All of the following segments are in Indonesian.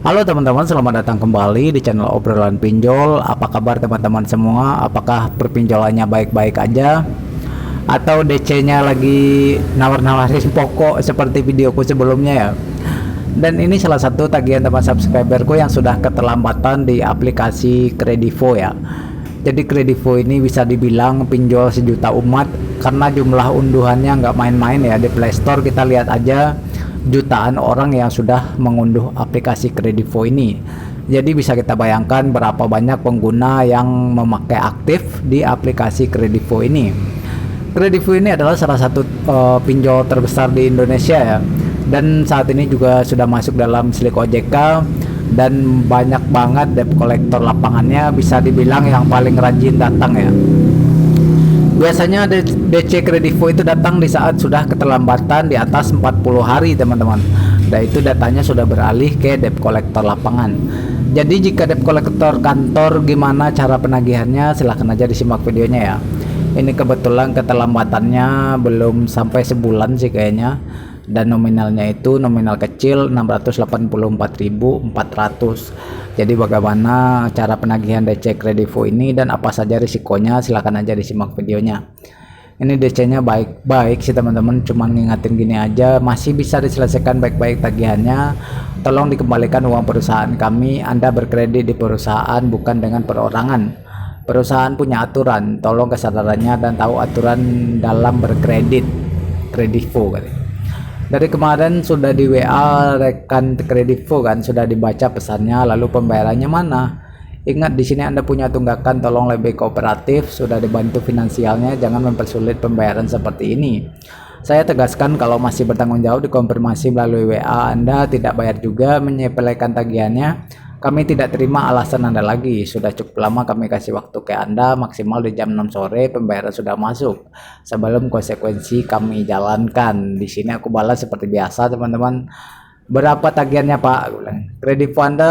Halo teman-teman, selamat datang kembali di channel obrolan pinjol. Apa kabar teman-teman semua? Apakah perpinjolannya baik-baik aja? Atau DC-nya lagi nawar-nawarin pokok seperti videoku sebelumnya ya? Dan ini salah satu tagihan teman subscriberku yang sudah keterlambatan di aplikasi Kredivo ya. Jadi Kredivo ini bisa dibilang pinjol sejuta umat karena jumlah unduhannya nggak main-main ya. Di Play Store kita lihat aja jutaan orang yang sudah mengunduh aplikasi Kredivo ini. Jadi bisa kita bayangkan berapa banyak pengguna yang memakai aktif di aplikasi Kredivo ini. Kredivo ini adalah salah satu pinjol terbesar di Indonesia ya. Dan saat ini juga sudah masuk dalam Slick OJK dan banyak banget debt collector lapangannya, bisa dibilang yang paling rajin datang ya. Biasanya DC Kredivo itu datang di saat sudah keterlambatan di atas 40 hari teman-teman. Dan itu datanya sudah beralih ke debt collector lapangan. Jadi jika debt collector kantor gimana cara penagihannya, silahkan aja disimak videonya ya. Ini kebetulan keterlambatannya belum sampai sebulan sih kayaknya. Dan nominalnya itu nominal kecil 684.400. Jadi bagaimana cara penagihan DC Kredivo ini dan apa saja risikonya, silahkan aja disimak videonya. Ini DC-nya baik-baik sih teman-teman, cuman ngingatin gini aja, masih bisa diselesaikan baik-baik tagihannya. Tolong dikembalikan uang perusahaan kami. Anda berkredit di perusahaan bukan dengan perorangan. Perusahaan punya aturan, tolong kesadarannya dan tahu aturan dalam berkredit. Kredivo katanya. Dari kemarin sudah di WA rekan Kredivo kan, sudah dibaca pesannya, lalu pembayarannya mana? Ingat di sini Anda punya tunggakan, tolong lebih kooperatif, sudah dibantu finansialnya, jangan mempersulit pembayaran seperti ini. Saya tegaskan kalau masih bertanggung jawab dikonfirmasi melalui WA Anda tidak bayar juga menyepelekan tagihannya. Kami tidak terima alasan Anda lagi. Sudah cukup lama kami kasih waktu ke Anda, maksimal di jam 6 sore pembayaran sudah masuk. Sebelum konsekuensi kami jalankan. Di sini aku balas seperti biasa teman-teman. Berapa tagihannya Pak? Kredivo Anda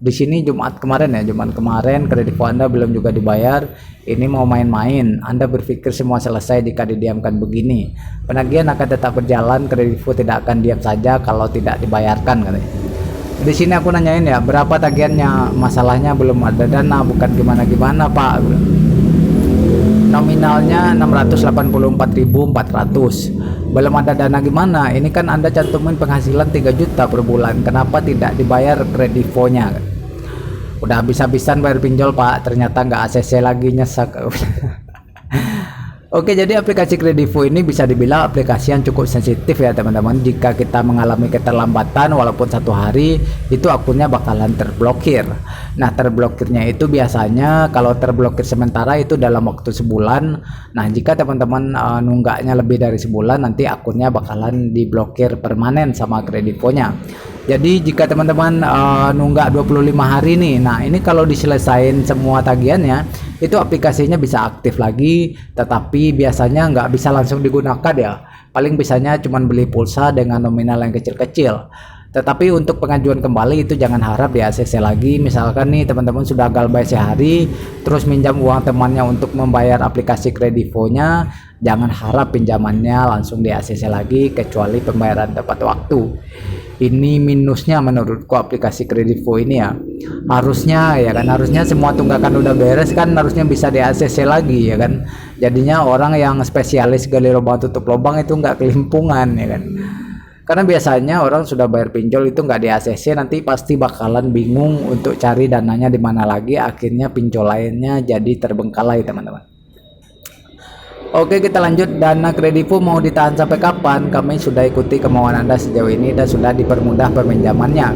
di sini Jumat kemarin ya, Jumat kemarin Kredivo Anda belum juga dibayar. Ini mau main-main. Anda berpikir semua selesai jika didiamkan begini. Penagihan akan tetap berjalan. Kredivo tidak akan diam saja kalau tidak dibayarkan katanya. Di sini aku nanyain ya, berapa tagihannya? Masalahnya belum ada dana, bukan gimana-gimana Pak. Nominalnya 684.400. Belum ada dana gimana? Ini kan Anda cantumin penghasilan 3 juta per bulan. Kenapa tidak dibayar Kredivonya? Udah habis-habisan bayar pinjol Pak, ternyata nggak ACC lagi, nyesek. Oke, jadi aplikasi Kredivo ini bisa dibilang aplikasi yang cukup sensitif ya teman-teman. Jika kita mengalami keterlambatan walaupun 1 hari, itu akunnya bakalan terblokir. Nah, terblokirnya itu biasanya kalau terblokir sementara itu dalam waktu sebulan. Nah, jika teman-teman nunggaknya lebih dari sebulan, nanti akunnya bakalan diblokir permanen sama Kredivonya. Jadi jika teman-teman nunggak 25 hari nih, nah ini kalau diselesain semua tagihannya, itu aplikasinya bisa aktif lagi, tetapi biasanya nggak bisa langsung digunakan ya. Paling bisanya cuma beli pulsa dengan nominal yang kecil-kecil. Tetapi untuk pengajuan kembali itu jangan harap di ACC lagi. Misalkan nih teman-teman sudah galbay sehari, terus minjam uang temannya untuk membayar aplikasi Kredivonya, jangan harap pinjamannya langsung di ACC lagi kecuali pembayaran tepat waktu. Ini minusnya menurutku aplikasi Kredivo ini ya. Harusnya ya kan, harusnya semua tunggakan udah beres kan, harusnya bisa di ACC lagi ya kan. Jadinya orang yang spesialis gali lubang tutup lubang itu nggak kelimpungan ya kan. Karena biasanya orang sudah bayar pinjol itu nggak di ACC, nanti pasti bakalan bingung untuk cari dananya di mana lagi, akhirnya pinjol lainnya jadi terbengkalai teman-teman. Oke, kita lanjut. Dana Kredivo mau ditahan sampai kapan? Kami sudah ikuti kemauan Anda sejauh ini dan sudah dipermudah peminjamannya.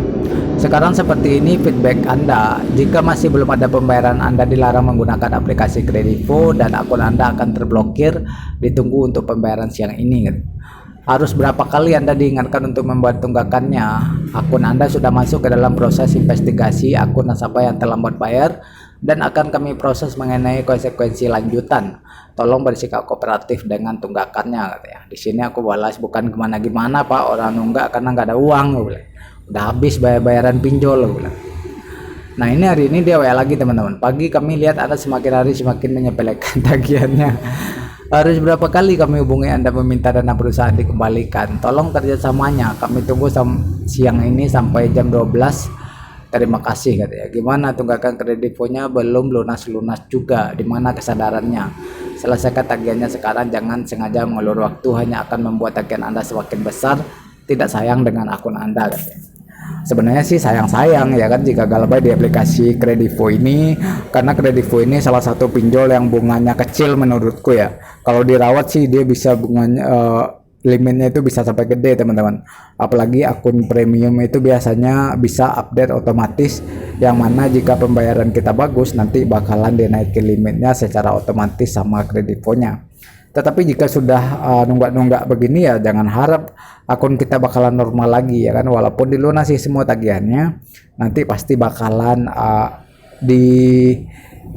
Sekarang seperti ini feedback Anda. Jika masih belum ada pembayaran, Anda dilarang menggunakan aplikasi Kredivo dan akun Anda akan terblokir. Ditunggu untuk pembayaran siang ini. Harus berapa kali Anda diingatkan untuk membuat tunggakannya? Akun Anda sudah masuk ke dalam proses investigasi akun nasabah yang terlambat bayar dan akan kami proses mengenai konsekuensi lanjutan. Tolong bersikap kooperatif dengan tunggakannya katanya. Di sini aku balas, bukan gimana-gimana Pak, orang nunggak karena nggak ada uang. Udah habis bayaran pinjol. Nah, ini hari ini dia WA lagi teman-teman. Pagi kami lihat Anda semakin hari semakin menyepelekan tagihannya. Harus berapa kali kami hubungi Anda meminta dana perusahaan dikembalikan? Tolong kerjasamanya. Kami tunggu siang ini sampai jam 12 Terima kasih katanya. Gimana tunggakan kredivonya belum lunas-lunas juga, di mana kesadarannya? Selesaikan tagihannya sekarang, jangan sengaja mengulur waktu, hanya akan membuat tagihan Anda semakin besar. Tidak sayang dengan akun Anda katanya. Sebenarnya sih sayang-sayang ya kan jika Galbay di aplikasi Kredivo ini, karena Kredivo ini salah satu pinjol yang bunganya kecil menurutku ya. Kalau dirawat sih dia bisa bunganya limitnya itu bisa sampai gede teman-teman. Apalagi akun premium itu biasanya bisa update otomatis, yang mana jika pembayaran kita bagus nanti bakalan dinaikin limitnya secara otomatis sama Kredivonya. Tetapi jika sudah nunggak-nunggak begini ya jangan harap akun kita bakalan normal lagi ya kan, walaupun dilunasi semua tagihannya nanti pasti bakalan di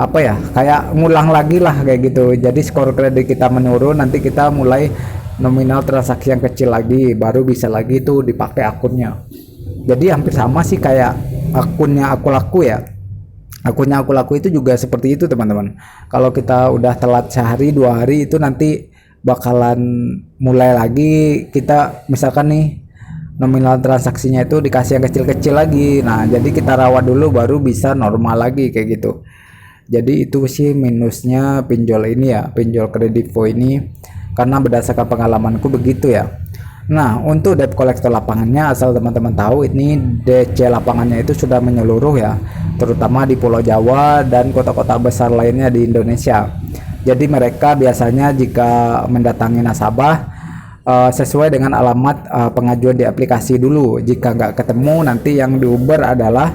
apa ya, kayak ngulang lagi lah kayak gitu. Jadi skor kredit kita menurun, nanti kita mulai nominal transaksi yang kecil lagi, baru bisa lagi tuh dipakai akunnya. Jadi hampir sama sih kayak akunnya aku laku ya. Akunnya aku laku itu juga seperti itu teman-teman. Kalau kita udah telat sehari 2 hari itu nanti bakalan mulai lagi, kita misalkan nih nominal transaksinya itu dikasih yang kecil-kecil lagi. Nah jadi kita rawat dulu baru bisa normal lagi kayak gitu. Jadi itu sih minusnya pinjol ini ya, pinjol Kredivo ini, karena berdasarkan pengalamanku begitu ya. Nah untuk debt collector lapangannya, asal teman-teman tahu ini DC lapangannya itu sudah menyeluruh ya, terutama di Pulau Jawa dan kota-kota besar lainnya di Indonesia. Jadi mereka biasanya jika mendatangi nasabah sesuai dengan alamat pengajuan di aplikasi dulu. Jika nggak ketemu, nanti yang diuber adalah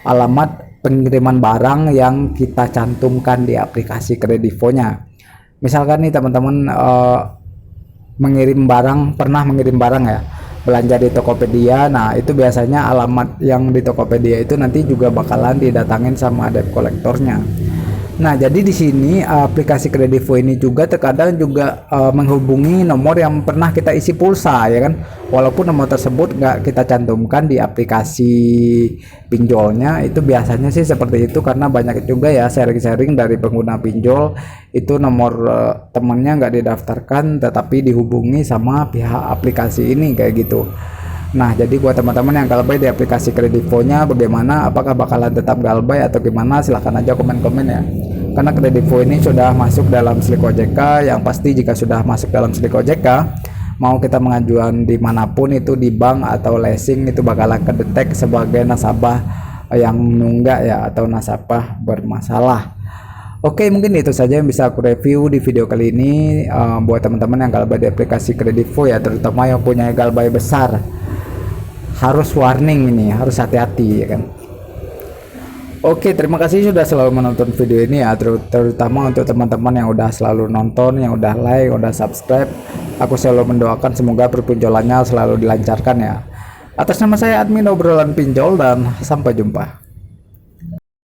alamat pengiriman barang yang kita cantumkan di aplikasi Kredivonya. Misalkan nih teman-teman pernah mengirim barang ya, belanja di Tokopedia. Nah itu biasanya alamat yang di Tokopedia itu nanti juga bakalan didatangin sama debt kolektornya. Nah jadi di sini aplikasi Kredivo ini juga terkadang juga menghubungi nomor yang pernah kita isi pulsa ya kan, walaupun nomor tersebut nggak kita cantumkan di aplikasi pinjolnya. Itu biasanya sih seperti itu, karena banyak juga ya sharing-sharing dari pengguna pinjol itu nomor temannya nggak didaftarkan tetapi dihubungi sama pihak aplikasi ini kayak gitu. Nah jadi buat teman-teman yang Galbay di aplikasi Kredivonya bagaimana, apakah bakalan tetap Galbay atau gimana, silahkan aja komen-komen ya. Karena Kredivo ini sudah masuk dalam Slick OJK, yang pasti jika sudah masuk dalam Slick OJK, mau kita mengajuan dimanapun itu di bank atau leasing itu bakalan kedetek sebagai nasabah yang nunggak ya, atau nasabah bermasalah. Oke, mungkin itu saja yang bisa aku review di video kali ini. Buat teman-teman yang Galbay di aplikasi Kredivo ya, terutama yang punya Galbay besar, harus warning ini, harus hati-hati ya kan. Oke, terima kasih sudah selalu menonton video ini ya, terutama untuk teman-teman yang udah selalu nonton, yang udah like, udah subscribe. Aku selalu mendoakan semoga perpinjolannya selalu dilancarkan ya. Atas nama saya admin obrolan pinjol, dan sampai jumpa.